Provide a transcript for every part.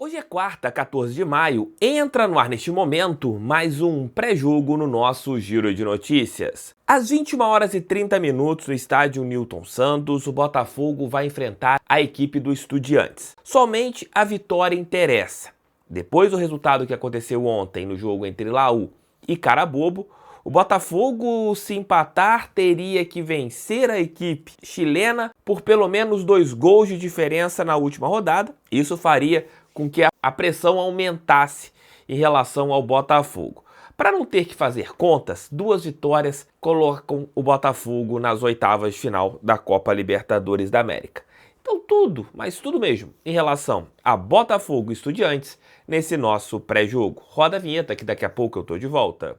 Hoje é quarta, 14 de maio, entra no ar neste momento mais um pré-jogo no nosso Giro de Notícias. Às 21h30 no estádio Newton Santos, o Botafogo vai enfrentar a equipe do Estudiantes. Somente a vitória interessa. Depois do resultado que aconteceu ontem no jogo entre Laú e Carabobo, o Botafogo, se empatar, teria que vencer a equipe chilena por pelo menos 2 gols de diferença na última rodada. Isso faria com que a pressão aumentasse em relação ao Botafogo. Para não ter que fazer contas, 2 vitórias colocam o Botafogo nas oitavas de final da Copa Libertadores da América. Então tudo, mas tudo mesmo, em relação a Botafogo e Estudiantes nesse nosso pré-jogo. Roda a vinheta que daqui a pouco eu tô de volta.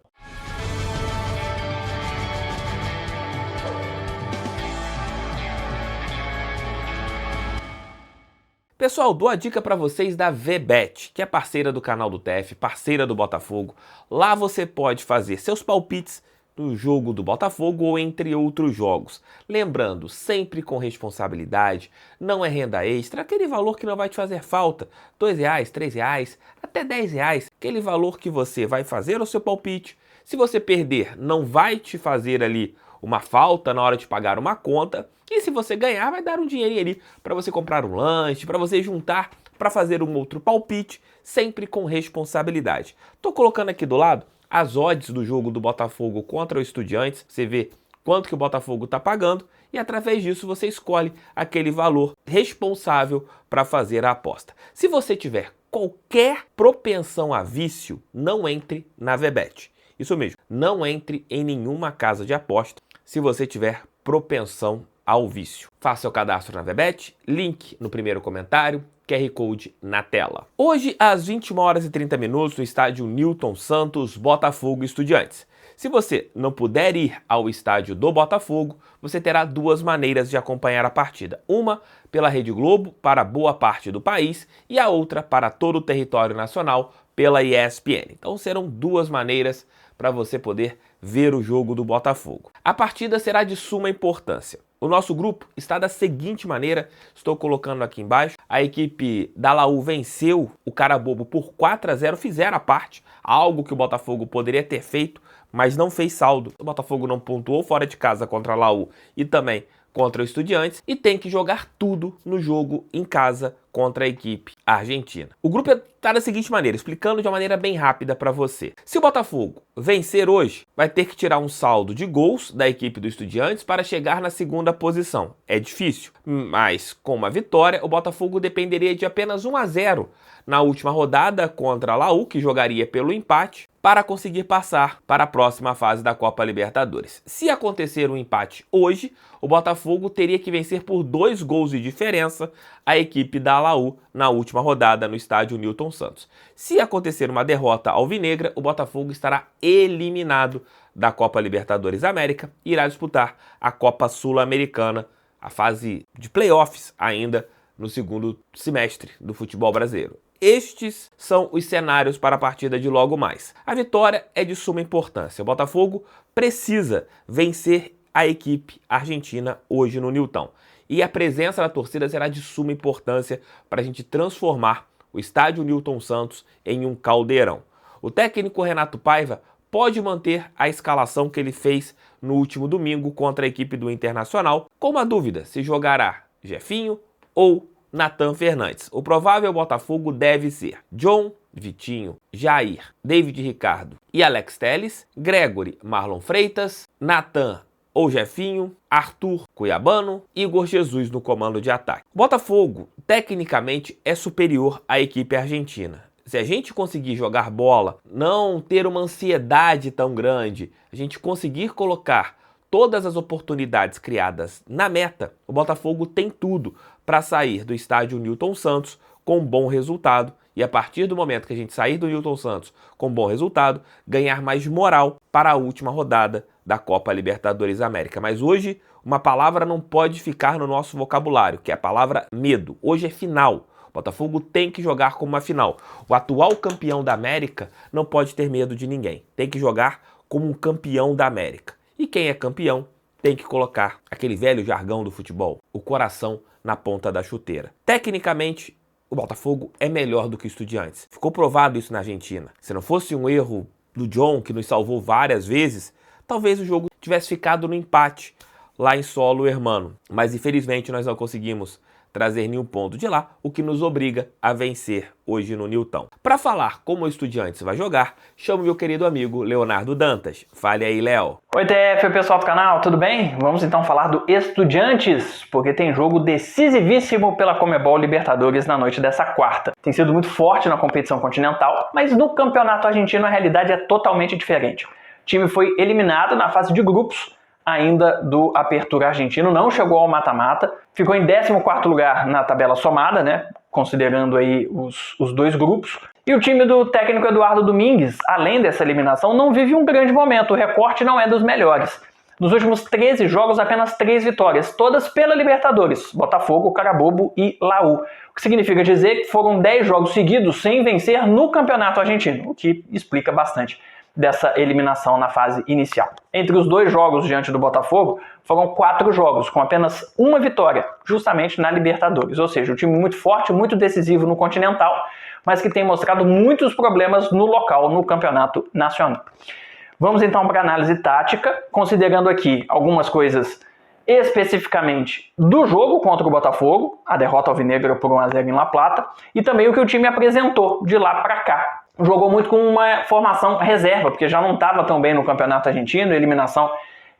Pessoal, dou a dica para vocês da VBet, que é parceira do canal do TF, parceira do Botafogo. Lá você pode fazer seus palpites no jogo do Botafogo ou entre outros jogos. Lembrando, sempre com responsabilidade, não é renda extra, aquele valor que não vai te fazer falta. R$2, R$3, até R$10, aquele valor que você vai fazer o seu palpite. Se você perder, não vai te fazer ali uma falta na hora de pagar uma conta. E se você ganhar, vai dar um dinheirinho ali para você comprar um lanche, para você juntar, para fazer um outro palpite, sempre com responsabilidade. Tô colocando aqui do lado as odds do jogo do Botafogo contra o Estudiantes. Você vê quanto que o Botafogo está pagando e através disso você escolhe aquele valor responsável para fazer a aposta. Se você tiver qualquer propensão a vício, não entre na VBet. Isso mesmo, não entre em nenhuma casa de aposta se você tiver propensão ao vício. Faça seu cadastro na VBet, link no primeiro comentário, QR Code na tela. Hoje, às 21h30 no estádio Newton Santos, Botafogo e Estudiantes. Se você não puder ir ao estádio do Botafogo, você terá 2 maneiras de acompanhar a partida. Uma pela Rede Globo, para boa parte do país, e a outra para todo o território nacional, pela ESPN. Então serão 2 maneiras para você poder ver o jogo do Botafogo. A partida será de suma importância. O nosso grupo está da seguinte maneira, estou colocando aqui embaixo. A equipe da Laú venceu o Carabobo por 4-0, fizeram a parte, algo que o Botafogo poderia ter feito, mas não fez saldo. O Botafogo não pontuou fora de casa contra a Laú e também contra o Estudiantes e tem que jogar tudo no jogo em casa contra a equipe argentina. O grupo está da seguinte maneira, explicando de uma maneira bem rápida para você. Se o Botafogo vencer hoje, vai ter que tirar um saldo de gols da equipe do Estudiantes para chegar na segunda posição. É difícil, mas com uma vitória, o Botafogo dependeria de apenas 1-0 na última rodada contra a Laú, que jogaria pelo empate, para conseguir passar para a próxima fase da Copa Libertadores. Se acontecer um empate hoje, o Botafogo teria que vencer por 2 gols de diferença a equipe da Laú na última rodada no estádio Newton Santos. Se acontecer uma derrota alvinegra, o Botafogo estará eliminado da Copa Libertadores América e irá disputar a Copa Sul-Americana, a fase de playoffs ainda no segundo semestre do futebol brasileiro. Estes são os cenários para a partida de logo mais. A vitória é de suma importância. O Botafogo precisa vencer a equipe argentina hoje no Newton. E a presença da torcida será de suma importância para a gente transformar o estádio Newton Santos em um caldeirão. O técnico Renato Paiva pode manter a escalação que ele fez no último domingo contra a equipe do Internacional, com uma dúvida se jogará Jefinho ou Nathan Fernandes. O provável Botafogo deve ser John, Vitinho, Jair, David Ricardo e Alex Telles, Gregory, Marlon Freitas, Nathan ou Jefinho, Arthur, Cuiabano, Igor Jesus no comando de ataque. O Botafogo, tecnicamente, é superior à equipe argentina. Se a gente conseguir jogar bola, não ter uma ansiedade tão grande, a gente conseguir colocar todas as oportunidades criadas na meta, o Botafogo tem tudo para sair do estádio Newton Santos com um bom resultado e a partir do momento que a gente sair do Newton Santos com um bom resultado, ganhar mais moral para a última rodada da Copa Libertadores América. Mas hoje uma palavra não pode ficar no nosso vocabulário, que é a palavra medo. Hoje é final. O Botafogo tem que jogar como uma final. O atual campeão da América não pode ter medo de ninguém. Tem que jogar como um campeão da América. E quem é campeão tem que colocar aquele velho jargão do futebol, o coração na ponta da chuteira. Tecnicamente, o o Botafogo é melhor do que o Estudiantes. Ficou provado isso na Argentina. Se não fosse um erro do John, que nos salvou várias vezes, talvez o jogo tivesse ficado no empate lá em solo hermano. Mas infelizmente nós não conseguimos trazer nenhum ponto de lá, o que nos obriga a vencer hoje no Newton. Para falar como o Estudiantes vai jogar, chamo meu querido amigo Leonardo Dantas. Fale aí, Léo. Oi, TF, pessoal do canal, tudo bem? Vamos então falar do Estudiantes, porque tem jogo decisivíssimo pela Conmebol Libertadores na noite dessa quarta. Tem sido muito forte na competição continental, mas no campeonato argentino a realidade é totalmente diferente. O time foi eliminado na fase de grupos ainda do Apertura Argentino, não chegou ao mata-mata, ficou em 14º lugar na tabela somada, né, considerando aí os dois grupos. E o time do técnico Eduardo Domingues, além dessa eliminação, não vive um grande momento, o recorte não é dos melhores. Nos últimos 13 jogos, apenas 3 vitórias, todas pela Libertadores, Botafogo, Carabobo e Laú. O que significa dizer que foram 10 jogos seguidos sem vencer no campeonato argentino, o que explica bastante dessa eliminação na fase inicial. Entre os 2 jogos diante do Botafogo, foram 4 jogos, com apenas uma vitória, justamente na Libertadores. Ou seja, um time muito forte, muito decisivo no Continental, mas que tem mostrado muitos problemas no local, no campeonato nacional. Vamos então para a análise tática, considerando aqui algumas coisas especificamente do jogo contra o Botafogo, a derrota alvinegra por 1-0 em La Plata, e também o que o time apresentou de lá para cá. Jogou muito com uma formação reserva, porque já não estava tão bem no campeonato argentino, a eliminação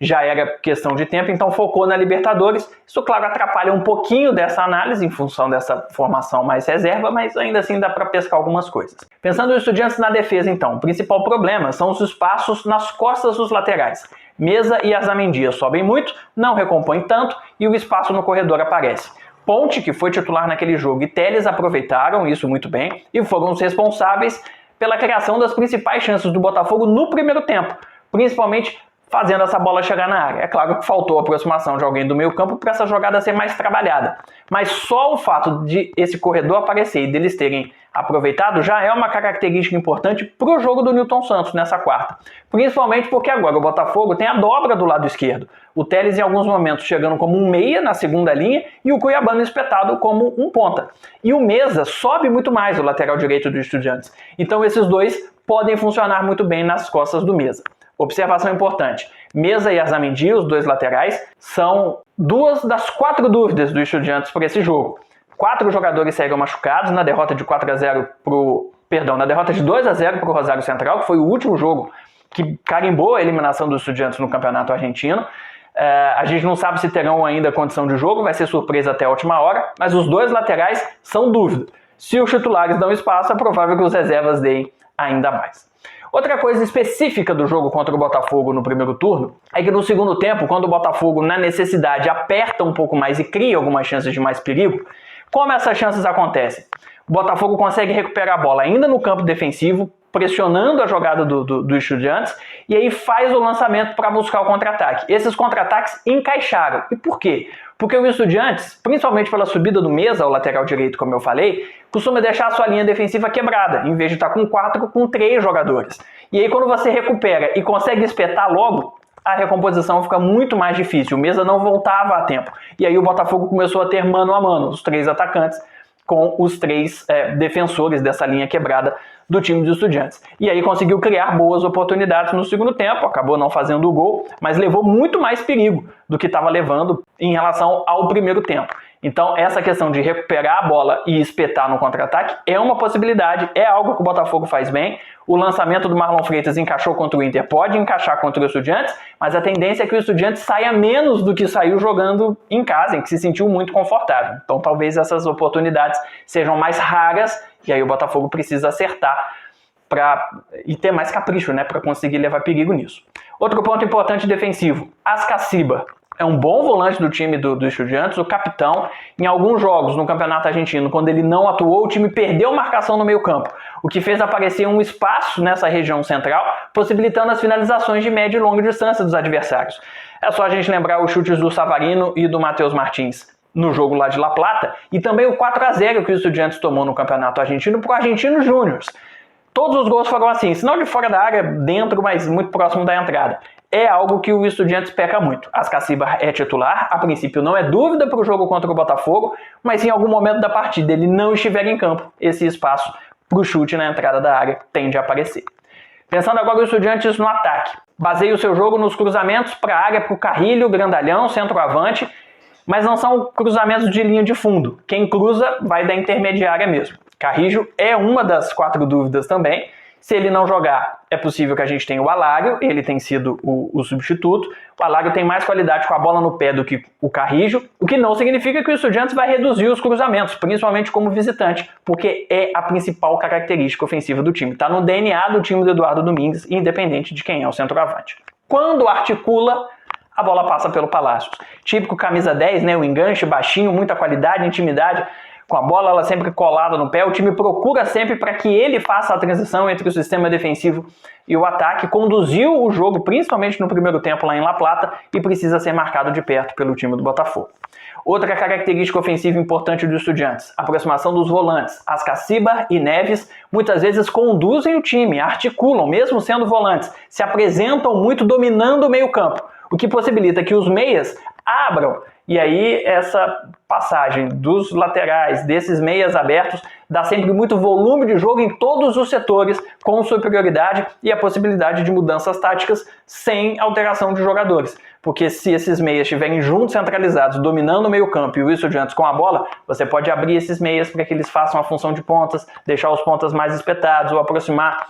já era questão de tempo, então focou na Libertadores. Isso, claro, atrapalha um pouquinho dessa análise em função dessa formação mais reserva, mas ainda assim dá para pescar algumas coisas. Pensando nos Estudiantes na defesa, então, o principal problema são os espaços nas costas dos laterais. Mesa e Azamendia sobem muito, não recompõem tanto e o espaço no corredor aparece. Ponte, que foi titular naquele jogo, e Telles aproveitaram isso muito bem e foram os responsáveis pela criação das principais chances do Botafogo no primeiro tempo, principalmente fazendo essa bola chegar na área. É claro que faltou a aproximação de alguém do meio campo para essa jogada ser mais trabalhada, mas só o fato de esse corredor aparecer e deles terem aproveitado já é uma característica importante para o jogo do Newton Santos nessa quarta, principalmente porque agora o Botafogo tem a dobra do lado esquerdo. O Telles em alguns momentos chegando como um meia na segunda linha e o Cuiabano espetado como um ponta. E o Meza sobe muito mais o lateral direito do Estudiantes. Então esses dois podem funcionar muito bem nas costas do Meza. Observação importante, Meza e Azamendia, os 2 laterais, são 2 das 4 dúvidas do Estudiantes para esse jogo. 4 jogadores saíram machucados na derrota de 2-0 para o Rosário Central, que foi o último jogo que carimbou a eliminação dos Estudiantes no campeonato argentino. A gente não sabe se terão ainda condição de jogo, vai ser surpresa até a última hora, mas os 2 laterais são dúvida. Se os titulares dão espaço, é provável que os reservas deem ainda mais. Outra coisa específica do jogo contra o Botafogo no primeiro turno é que no segundo tempo, quando o Botafogo, na necessidade, aperta um pouco mais e cria algumas chances de mais perigo, como essas chances acontecem? O Botafogo consegue recuperar a bola ainda no campo defensivo, pressionando a jogada do Estudiantes, e aí faz o lançamento para buscar o contra-ataque. Esses contra-ataques encaixaram. E por quê? Porque o Estudiantes, principalmente pela subida do Meza ao lateral direito, como eu falei, costuma deixar a sua linha defensiva quebrada, em vez de estar com 4, com 3 jogadores. E aí quando você recupera e consegue espetar logo, a recomposição fica muito mais difícil. O Meza não voltava a tempo. E aí o Botafogo começou a ter mano a mano, os 3 atacantes, com os 3 defensores dessa linha quebrada do time dos Estudiantes. E aí conseguiu criar boas oportunidades no segundo tempo, acabou não fazendo o gol, mas levou muito mais perigo do que estava levando em relação ao primeiro tempo. Então essa questão de recuperar a bola e espetar no contra-ataque é uma possibilidade, é algo que o Botafogo faz bem. O lançamento do Marlon Freitas encaixou contra o Inter, pode encaixar contra o Estudiantes, mas a tendência é que o Estudiantes saia menos do que saiu jogando em casa, em que se sentiu muito confortável. Então talvez essas oportunidades sejam mais raras, e aí o Botafogo precisa acertar e ter mais capricho, né, para conseguir levar perigo nisso. Outro ponto importante defensivo, Ascaciba. É um bom volante do time do Estudiantes, o capitão. Em alguns jogos no Campeonato Argentino, quando ele não atuou, o time perdeu marcação no meio campo, o que fez aparecer um espaço nessa região central, possibilitando as finalizações de média e longa distância dos adversários. É só a gente lembrar os chutes do Savarino e do Matheus Martins no jogo lá de La Plata, e também o 4-0 que o Estudiantes tomou no Campeonato Argentino para o Argentinos Júniors. Todos os gols foram assim, sinal de fora da área, dentro, mas muito próximo da entrada. é algo que o Estudiantes peca muito. Ascaciba é titular, a princípio não é dúvida para o jogo contra o Botafogo, mas se em algum momento da partida ele não estiver em campo, esse espaço para o chute na entrada da área tende a aparecer. Pensando agora o Estudiantes no ataque. Baseia o seu jogo nos cruzamentos para a área, para o Carrilho, grandalhão, centroavante, mas não são cruzamentos de linha de fundo. Quem cruza vai da intermediária mesmo. Carrilho é uma das 4 dúvidas também. Se ele não jogar, é possível que a gente tenha o Alário, ele tem sido o substituto. O Alário tem mais qualidade com a bola no pé do que o Carrillo, o que não significa que o Estudiantes vai reduzir os cruzamentos, principalmente como visitante, porque é a principal característica ofensiva do time. Está no DNA do time do Eduardo Domingues, independente de quem é o centroavante. Quando articula, a bola passa pelo Palácios. Típico camisa 10, né? O enganche baixinho, muita qualidade, intimidade. Com a bola ela sempre colada no pé, o time procura sempre para que ele faça a transição entre o sistema defensivo e o ataque. Conduziu o jogo, principalmente no primeiro tempo lá em La Plata, e precisa ser marcado de perto pelo time do Botafogo. Outra característica ofensiva importante dos Estudiantes, a aproximação dos volantes. Ascaciba e Neves muitas vezes conduzem o time, articulam, mesmo sendo volantes, se apresentam muito dominando o meio-campo, o que possibilita que os meias abram. E aí essa passagem dos laterais, desses meias abertos, dá sempre muito volume de jogo em todos os setores, com superioridade e a possibilidade de mudanças táticas sem alteração de jogadores. Porque se esses meias estiverem juntos, centralizados, dominando o meio campo e o Estudiantes com a bola, você pode abrir esses meias para que eles façam a função de pontas, deixar os pontas mais espetados ou aproximar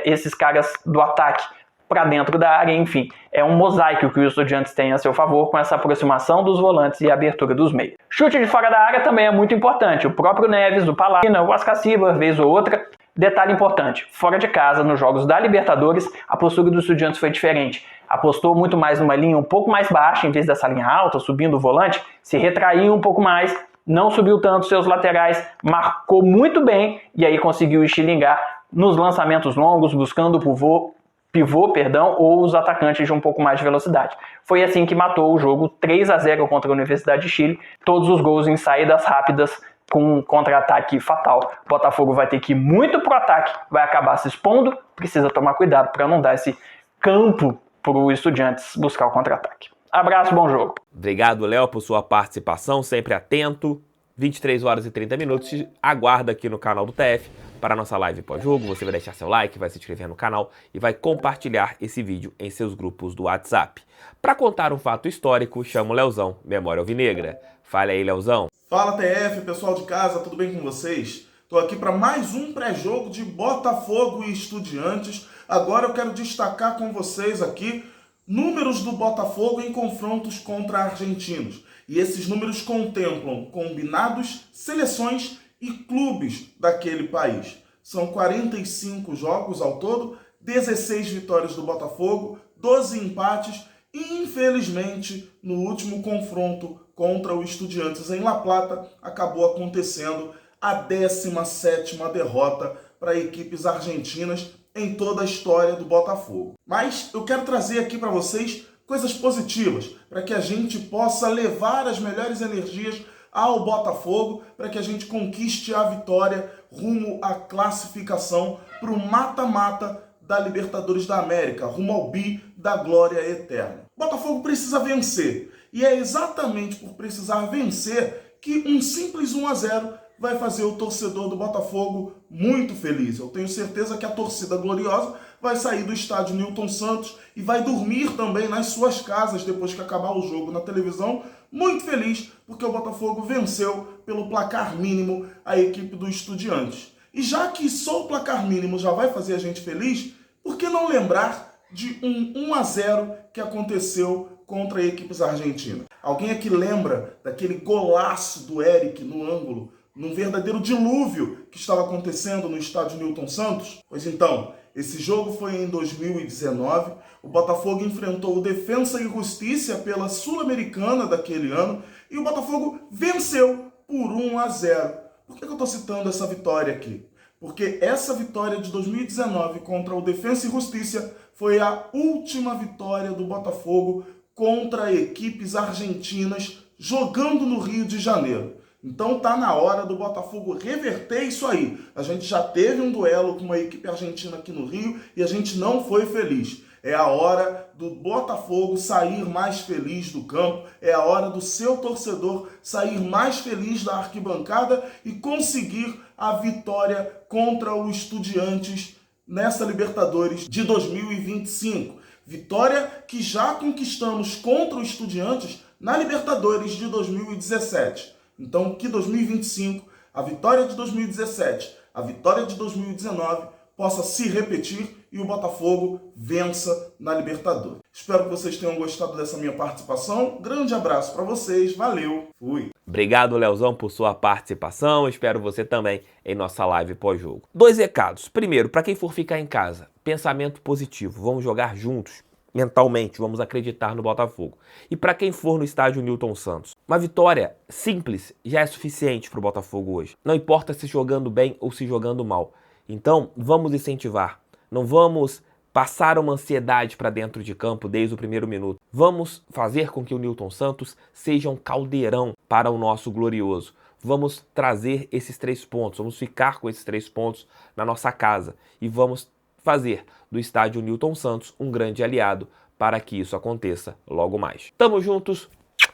esses caras do ataque para dentro da área, enfim. É um mosaico que o Estudiantes tem a seu favor com essa aproximação dos volantes e a abertura dos meios. Chute de fora da área também é muito importante. O próprio Neves, do Palácio, o Ascaciba, vez ou outra. Detalhe importante, fora de casa, nos jogos da Libertadores, a postura dos Estudiantes foi diferente. Apostou muito mais numa linha um pouco mais baixa, em vez dessa linha alta, subindo o volante, se retraiu um pouco mais, não subiu tanto seus laterais, marcou muito bem e aí conseguiu estilingar nos lançamentos longos, buscando o pivô, ou os atacantes de um pouco mais de velocidade. Foi assim que matou o jogo 3-0 contra a Universidade de Chile, todos os gols em saídas rápidas com um contra-ataque fatal. O Botafogo vai ter que ir muito pro ataque, vai acabar se expondo, precisa tomar cuidado para não dar esse campo para o Estudiantes buscar o contra-ataque. Abraço, bom jogo. Obrigado, Léo, por sua participação, sempre atento. 23 horas e 30 minutos, te aguarda aqui no canal do TF para a nossa live pós-jogo. Você vai deixar seu like, vai se inscrever no canal e vai compartilhar esse vídeo em seus grupos do WhatsApp. Para contar um fato histórico, chamo o Leozão, Memória Alvinegra. Fala aí, Leozão. Fala, TF, pessoal de casa, tudo bem com vocês? Estou aqui para mais um pré-jogo de Botafogo e Estudiantes. Agora eu quero destacar com vocês aqui números do Botafogo em confrontos contra argentinos. E esses números contemplam combinados, seleções e clubes daquele país. São 45 jogos ao todo, 16 vitórias do Botafogo, 12 empates e, infelizmente, no último confronto contra o Estudiantes em La Plata, acabou acontecendo a 17ª derrota para equipes argentinas em toda a história do Botafogo. Mas eu quero trazer aqui para vocês coisas positivas, para que a gente possa levar as melhores energias ao Botafogo, para que a gente conquiste a vitória rumo à classificação para o mata-mata da Libertadores da América, rumo ao bi da glória eterna. O Botafogo precisa vencer, e é exatamente por precisar vencer que um simples 1-0 vai fazer o torcedor do Botafogo muito feliz. Eu tenho certeza que a torcida gloriosa vai sair do estádio Newton Santos e vai dormir também nas suas casas depois que acabar o jogo na televisão, muito feliz porque o Botafogo venceu pelo placar mínimo a equipe do Estudiantes. E já que só o placar mínimo já vai fazer a gente feliz, por que não lembrar de um 1-0 que aconteceu contra equipes argentinas? Alguém aqui lembra daquele golaço do Eric no ângulo, num verdadeiro dilúvio que estava acontecendo no estádio Newton Santos? Pois então, esse jogo foi em 2019, o Botafogo enfrentou o Defensa e Justiça pela Sul-Americana daquele ano e o Botafogo venceu por 1-0. Por que eu estou citando essa vitória aqui? Porque essa vitória de 2019 contra o Defensa e Justiça foi a última vitória do Botafogo contra equipes argentinas jogando no Rio de Janeiro. Então tá na hora do Botafogo reverter isso aí. A gente já teve um duelo com uma equipe argentina aqui no Rio e a gente não foi feliz. É a hora do Botafogo sair mais feliz do campo, é a hora do seu torcedor sair mais feliz da arquibancada e conseguir a vitória contra o Estudiantes nessa Libertadores de 2025. Vitória que já conquistamos contra o Estudiantes na Libertadores de 2017. Então, que 2025, a vitória de 2017, a vitória de 2019 possa se repetir e o Botafogo vença na Libertadores. Espero que vocês tenham gostado dessa minha participação. Grande abraço para vocês, valeu, fui! Obrigado, Leozão, por sua participação. Espero você também em nossa live pós-jogo. 2 recados. Primeiro, para quem for ficar em casa, pensamento positivo. Vamos jogar juntos, mentalmente, vamos acreditar no Botafogo. E para quem for no estádio Newton Santos, uma vitória simples já é suficiente para o Botafogo hoje. Não importa se jogando bem ou se jogando mal. Então, vamos incentivar. Não vamos passar uma ansiedade para dentro de campo desde o primeiro minuto. Vamos fazer com que o Newton Santos seja um caldeirão para o nosso glorioso. Vamos trazer esses 3 pontos, vamos ficar com esses 3 pontos na nossa casa e vamos fazer do estádio Newton Santos um grande aliado para que isso aconteça logo mais. Tamo juntos,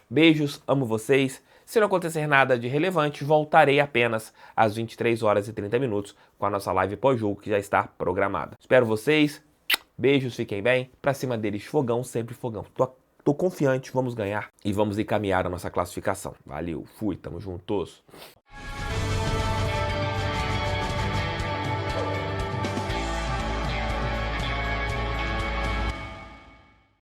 beijos, amo vocês. Se não acontecer nada de relevante, voltarei apenas às 23 horas e 30 minutos com a nossa live pós-jogo que já está programada. Espero vocês, beijos, fiquem bem, pra cima deles, fogão, sempre fogão. Tô confiante, vamos ganhar e vamos encaminhar a nossa classificação. Valeu, fui, tamo juntos.